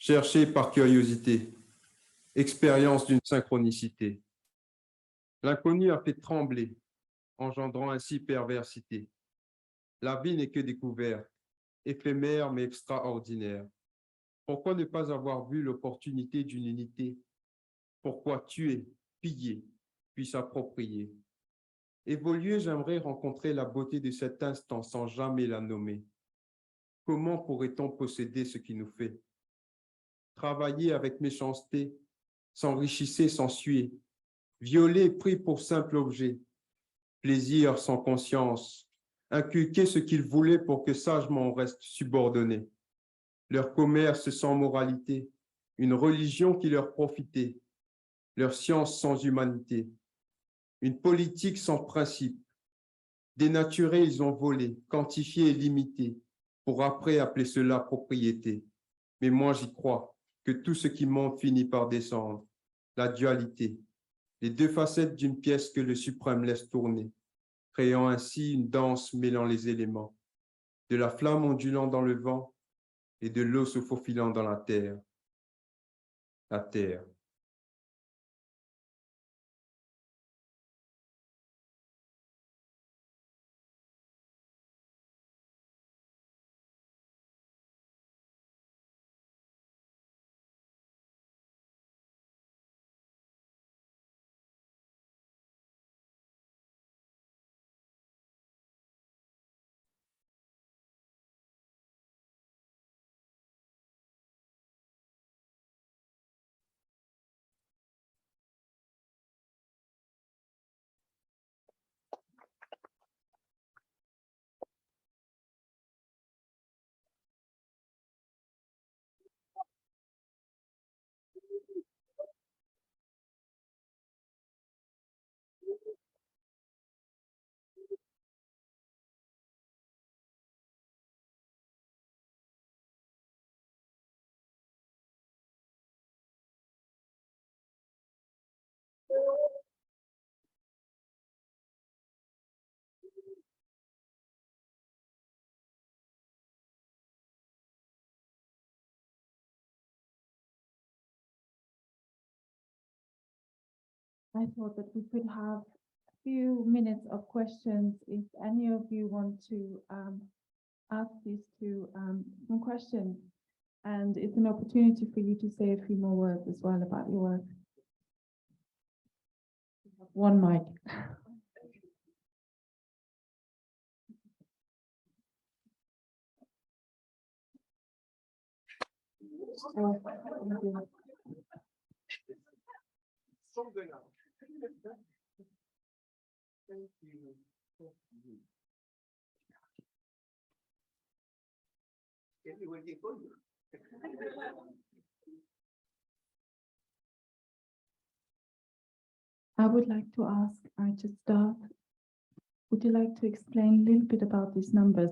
chercher par curiosité, expérience d'une synchronicité. L'inconnu a fait trembler, engendrant ainsi perversité. La vie n'est que découverte, éphémère mais extraordinaire. Pourquoi ne pas avoir vu l'opportunité d'une unité? Pourquoi tuer, piller, puis s'approprier? Évoluer, j'aimerais rencontrer la beauté de cet instant sans jamais la nommer. Comment pourrait-on posséder ce qui nous fait? Travailler avec méchanceté, s'enrichir sans suer, violer pris pour simple objet, plaisir sans conscience, inculquer ce qu'ils voulaient pour que sagement on reste subordonné. Leur commerce sans moralité, une religion qui leur profitait, leur science sans humanité, une politique sans principe. Dénaturés, ils ont volé, quantifié et limité, pour après appeler cela propriété. Mais moi, j'y crois, que tout ce qui monte finit par descendre. La dualité, les deux facettes d'une pièce que le suprême laisse tourner, créant ainsi une danse mêlant les éléments, de la flamme ondulant dans le vent et de l'eau se faufilant dans la terre. La terre. I thought that we could have a few minutes of questions if any of you want to ask these two some questions. And it's an opportunity for you to say a few more words as well about your work. One mic. Thank you. I would like to ask, to start, would you like to explain a little bit about these numbers?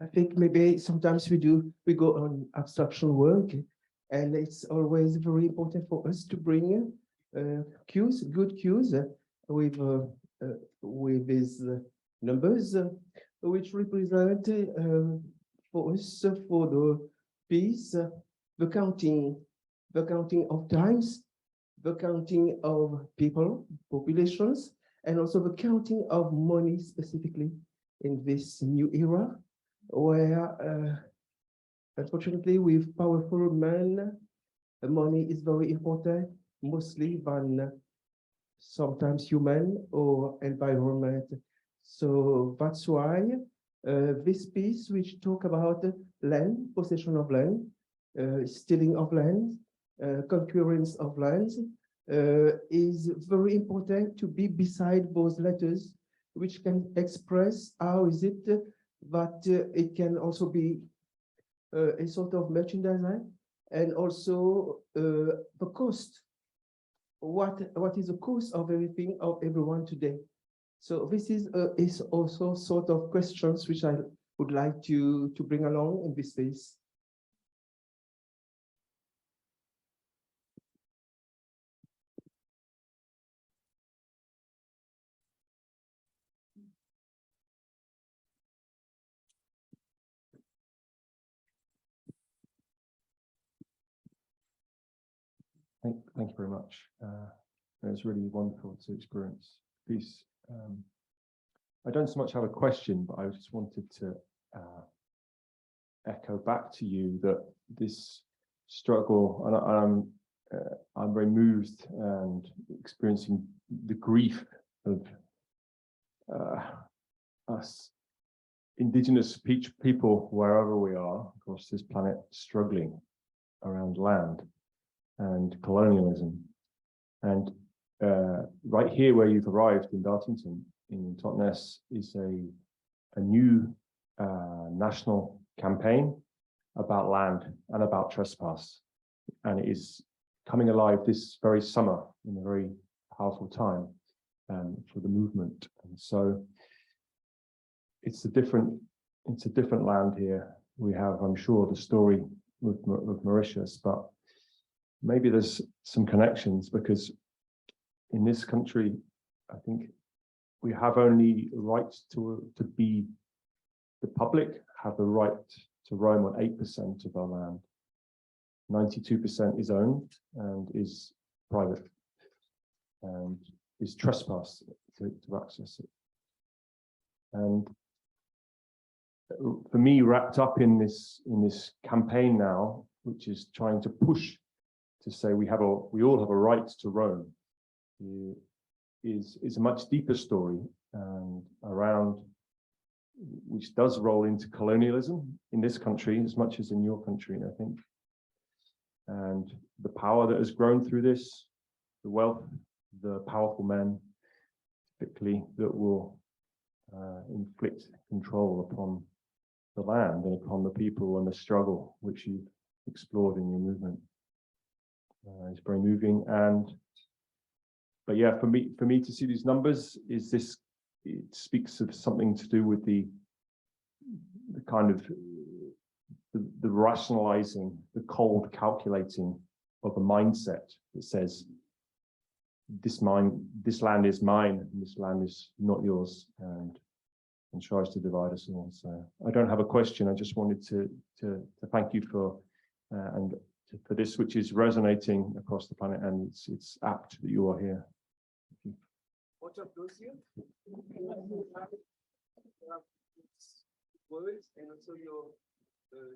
I think maybe sometimes we go on abstraction work, and it's always very important for us to bring cues, good cues with these numbers, which represent for us for the piece the counting of times, the counting of people, populations, and also the counting of money specifically in this new era, where unfortunately with powerful men, money is very important, mostly than sometimes human or environment. So that's why this piece, which talk about land, possession of land, stealing of land, concurrence of lands, is very important to be beside those letters, which can express how is it that it can also be a sort of merchandising, and also the cost. What is the cost of everything of everyone today? So this is also sort of questions which I would like to bring along in this space. Thank you very much. It was really wonderful to experience peace. I don't so much have a question, but I just wanted to echo back to you that this struggle, and I'm very moved and experiencing the grief of us indigenous people, wherever we are across this planet, struggling around land and colonialism. And right here where you've arrived in Dartington, in Totnes, is a new national campaign about land and about trespass. And it is coming alive this very summer in a very powerful time for the movement. And so it's a different land here. We have, I'm sure, the story with Mauritius, but maybe there's some connections, because in this country, I think we have only rights to be, the public have the right to roam on 8% of our land. 92% is owned and is private, and is trespass to access it. And for me, wrapped up in this campaign now, which is trying to push to say we all have a right to roam, is a much deeper story, around, which does roll into colonialism in this country as much as in your country, I think. And the power that has grown through this, the wealth, the powerful men, typically, that will inflict control upon the land and upon the people, and the struggle which you've explored in your movement. It's very moving. But yeah, for me to see these numbers, it speaks of something to do with the kind of the rationalizing, the cold calculating of a mindset that says this land is mine and this land is not yours, and tries to divide us all. So I don't have a question. I just wanted to thank you for for this, which is resonating across the planet, and it's apt that you are here. What of those here? Words and also your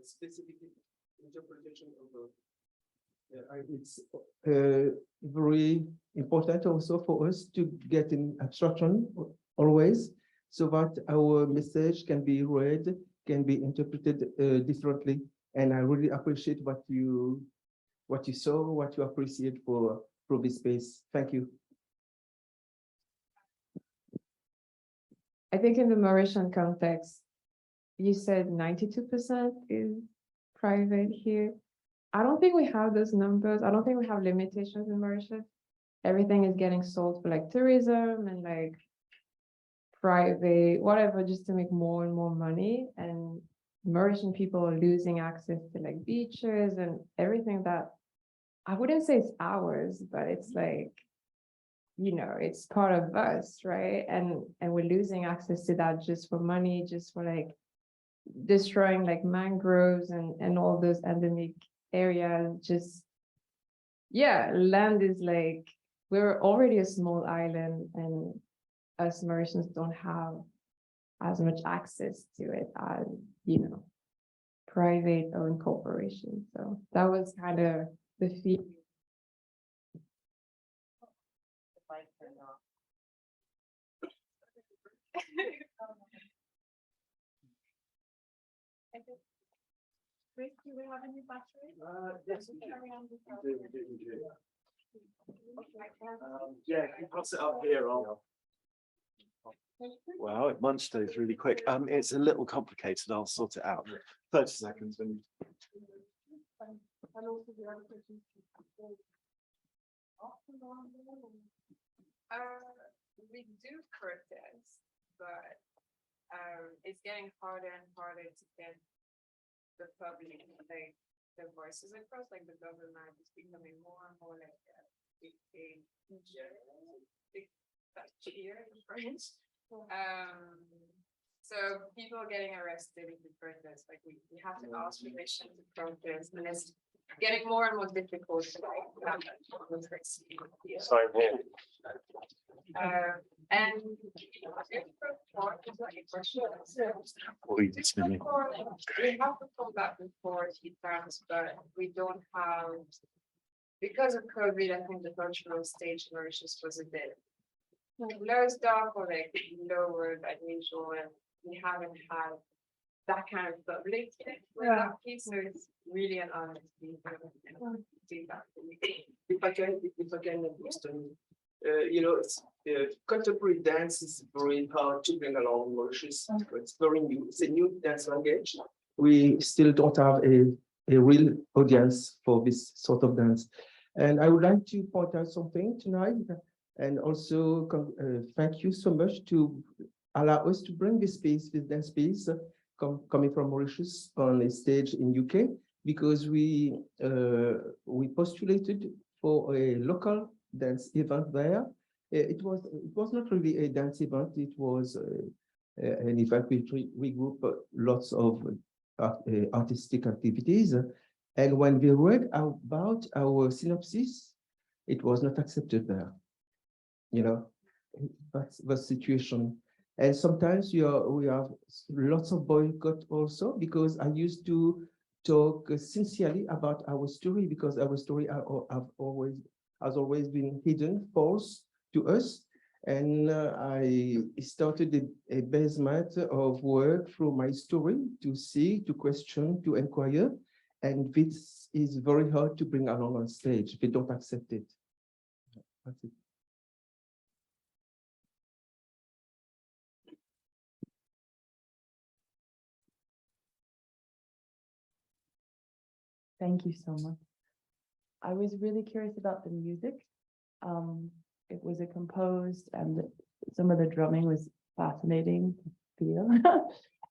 specific interpretation of the. It's very important also for us to get in abstraction always, so that our message can be read, can be interpreted differently. And I really appreciate what you saw, what you appreciate for this space. Thank you. I think in the Mauritian context, you said 92% is private here. I don't think we have those numbers. I don't think we have limitations in Mauritius. Everything is getting sold for like tourism and like private, whatever, just to make more and more money. And Mauritian people are losing access to like beaches and everything that, I wouldn't say it's ours, but it's like, you know, it's part of us, right? And we're losing access to that just for money, just for like destroying like mangroves and all those endemic areas. Just, yeah, land is like, we're already a small island, and us Mauritians don't have as much access to it as, you know, private owned corporations. So that was kind of the feeling. Chris, do we have any battery? Yes, we do. Yeah, you pass it up here. Wow, it munched those really quick. It's a little complicated. I'll sort it out. 30 seconds. We do protest, but it's getting harder and harder to get the public, like the voices across, like the government is becoming more and more like a big cheer in French. So people getting arrested if we protest, like we have to ask permission to protest, and getting more and more difficult to have conversation. Sorry, here. And Oui, dites-le. we have to come back before he times, but we don't have, because of COVID, I think the cultural stage in Mauritius was a bit low stock or like lower than usual, and we haven't had that kind of public with that piece, so it's really an honor to be here and do that. If I can, you know, contemporary dance is very hard to bring along Mauritius. It's very new. It's a new dance language. We still don't have a real audience for this sort of dance. And I would like to point out something tonight, and also thank you so much to allow us to bring this piece, this dance piece, coming from Mauritius on a stage in UK, because we postulated for a local dance event there. It was not really a dance event. It was an event which we group lots of artistic activities. And when we read about our synopsis, it was not accepted there. You know, that's the situation. And sometimes we have lots of boycott also, because I used to talk sincerely about our story, because our story has always been hidden, false to us. And I started a basement of work through my story to see, to question, to inquire. And this is very hard to bring along on stage. They don't accept it. That's it. Thank you so much. I was really curious about the music. It was a composed, and some of the drumming was fascinating to feel.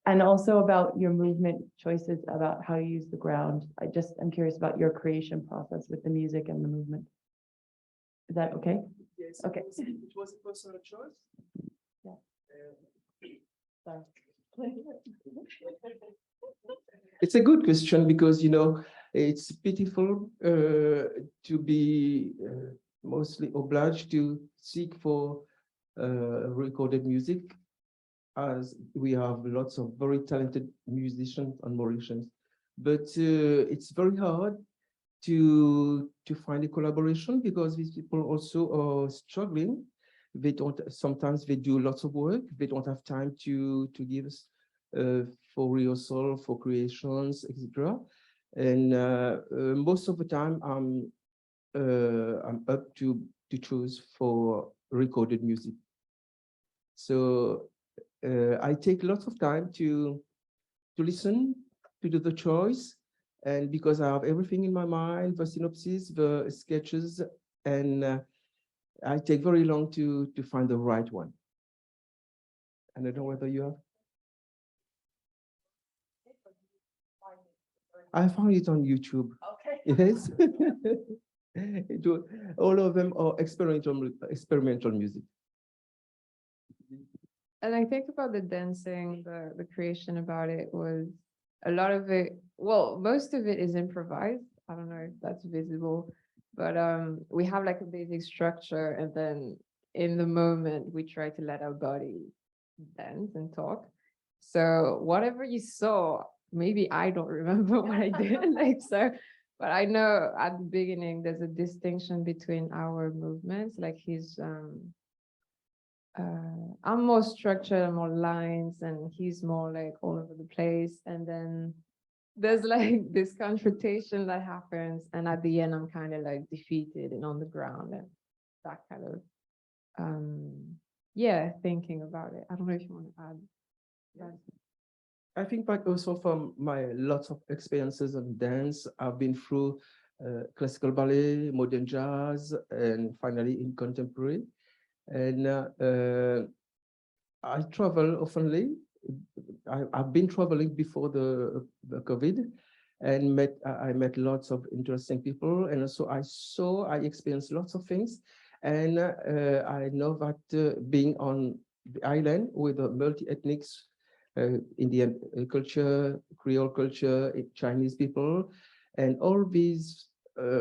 And also about your movement choices, about how you use the ground. I'm curious about your creation process with the music and the movement. Is that okay? Yes. Okay. It was a personal choice. Yeah. Sorry. It's a good question, because, you know, it's pitiful to be mostly obliged to seek for recorded music, as we have lots of very talented musicians and Mauritians. But it's very hard to find a collaboration, because these people also are struggling. Sometimes they do lots of work. They don't have time to give us for rehearsal, for creations, etc. And most of the time, I'm up to choose for recorded music. So I take lots of time to listen, to do the choice, and because I have everything in my mind, the synopsis, the sketches, and I take very long to find the right one. And I don't know whether you have. I found it on YouTube. Okay. Yes. All of them are experimental music. And I think about the dancing, the creation about it was a lot of it, well, most of it is improvised. I don't know if that's visible, but we have like a basic structure, and then in the moment we try to let our body dance and talk. So whatever you saw, maybe I don't remember what I did, like so, but I know at the beginning there's a distinction between our movements, like his I'm more structured and more lines, and he's more like all over the place. And then there's like this confrontation that happens, and at the end I'm kind of like defeated and on the ground, and that kind of yeah, thinking about it. I don't know if you want to add that. I think back also from my lots of experiences in dance. I've been through classical ballet, modern jazz, and finally in contemporary. And I travel oftenly. I've been traveling before the COVID, and I met lots of interesting people. And also I experienced lots of things. And I know that being on the island with a multi-ethnic Indian culture, Creole culture, Chinese people, And all these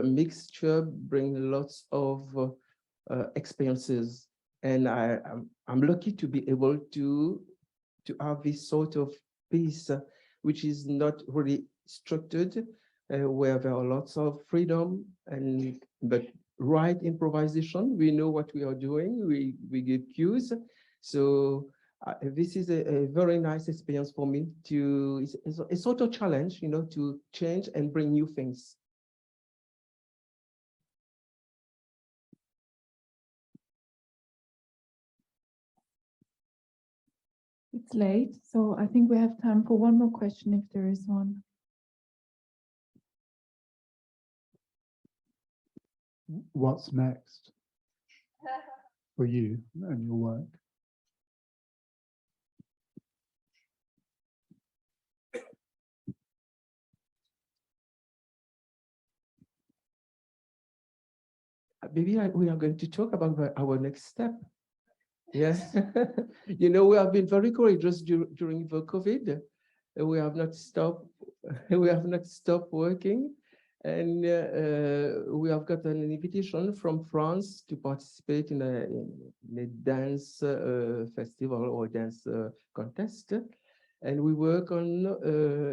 mixture bring lots of experiences. And I'm lucky to be able to have this sort of piece, which is not really structured, where there are lots of freedom but right improvisation. We know what we are doing. We give cues. So this is a very nice experience for me it's a sort of challenge, to change and bring new things. It's late, so I think we have time for one more question if there is one. What's next for you and your work? Maybe we are going to talk about our next step. Yes, we have been very courageous during the COVID. We have not stopped. We have not stopped working, and we have got an invitation from France to participate in a dance festival or dance contest, and we work on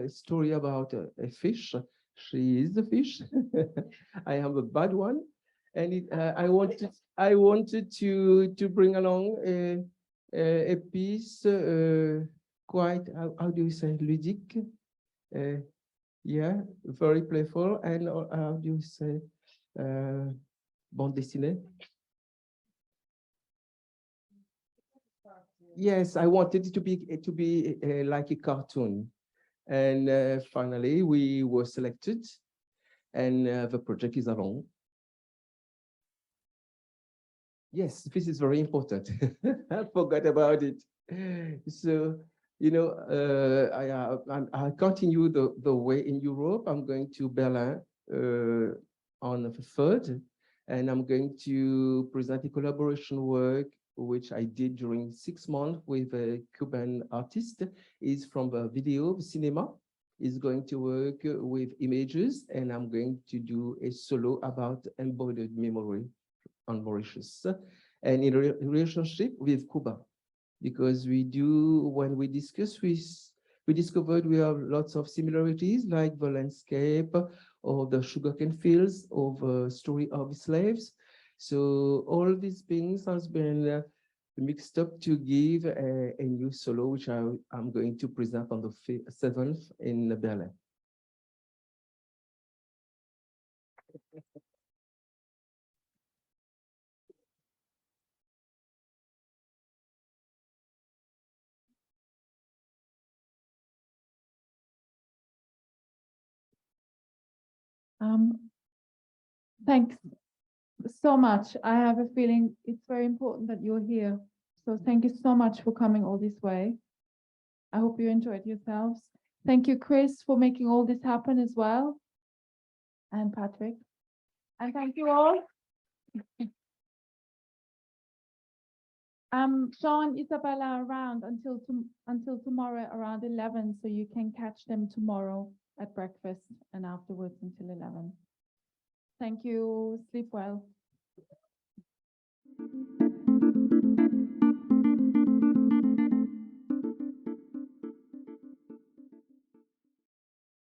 a story about a fish. She is the fish. I am a bad one. And I wanted to bring along a piece quite, how do you say, ludique? Yeah, very playful. And how do you say, bande dessinée? Yes, I wanted it to be like a cartoon. And finally, we were selected, and the project is along. Yes, this is very important. I forgot about it. So, I continue the way in Europe. I'm going to Berlin on the 3rd, and I'm going to present a collaboration work which I did during 6 months with a Cuban artist. He's from the video cinema. He's going to work with images, and I'm going to do a solo about embodied memory on Mauritius, and in a relationship with Cuba, because when we discuss, we discovered we have lots of similarities, like the landscape or the sugarcane fields or the story of slaves. So all these things has been mixed up to give a new solo, which I'm going to present on the 7th in Berlin. Thanks so much. I have a feeling it's very important that you're here. So thank you so much for coming all this way. I hope you enjoyed yourselves. Thank you, Chris, for making all this happen as well. And Patrick. And thank you all. Sean, Isabelle are around until tomorrow around 11, so you can catch them tomorrow at breakfast and afterwards until 11. Thank you. Sleep well.